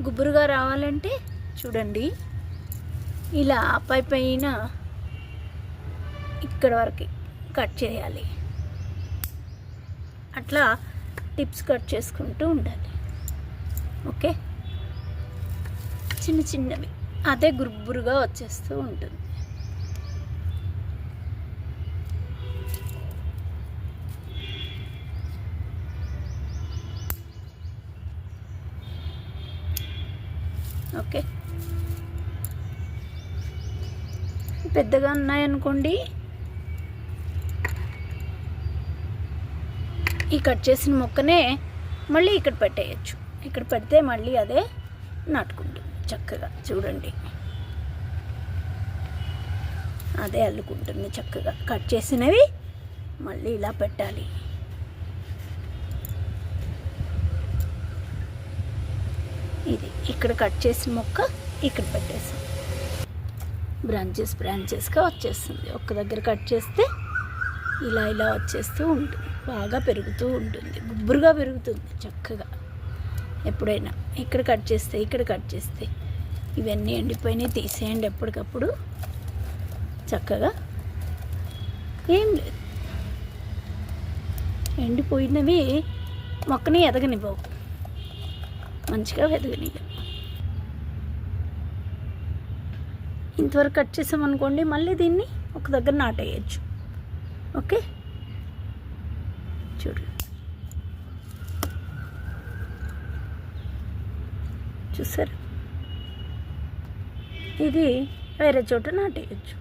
గుబురుగా రావాలంటే చూడండి, ఇలా పైన ఇక్కడ వరకు కట్ చేయాలి. అట్లా టిప్స్ కట్ చేసుకుంటూ ఉండాలి. ఓకే, చిన్న చిన్నవి, అదే గుబురుగా వచ్చేస్తూ ఉంటుంది. ఓకే, పెద్దగా ఉన్నాయనుకోండి, ఈ కట్ చేసిన ముక్కనే మళ్ళీ ఇక్కడ పెట్టేయచ్చు. ఇక్కడ పెడితే మళ్ళీ అదే నాటుకుంటుంది చక్కగా. చూడండి, అదే అల్లుకుంటుంది చక్కగా. కట్ చేసినవి మళ్ళీ ఇలా పెట్టాలి. ఇది ఇక్కడ కట్ చేసిన మొక్క ఇక్కడ పెట్టేసాం. బ్రాంచెస్గా వచ్చేస్తుంది. ఒక్క దగ్గర కట్ చేస్తే ఇలా వచ్చేస్తూ ఉంటుంది. బాగా పెరుగుతూ ఉంటుంది, గుబ్బురుగా పెరుగుతుంది చక్కగా. ఎప్పుడైనా ఇక్కడ కట్ చేస్తే ఇవన్నీ ఎండిపోయినాయి తీసేయండి ఎప్పటికప్పుడు. చక్కగా ఏం లేదు, ఎండిపోయినవి మొక్కని ఎదగనివ్వవు, మంచిగా ఎదగనివ్వవు. ఇంతవరకు కట్ చేసామనుకోండి, మళ్ళీ దీన్ని ఒక దగ్గర నాటేయచ్చు. ఓకే, చూడు, చూసారు, ఇది వేరే చోట నాటేయచ్చు.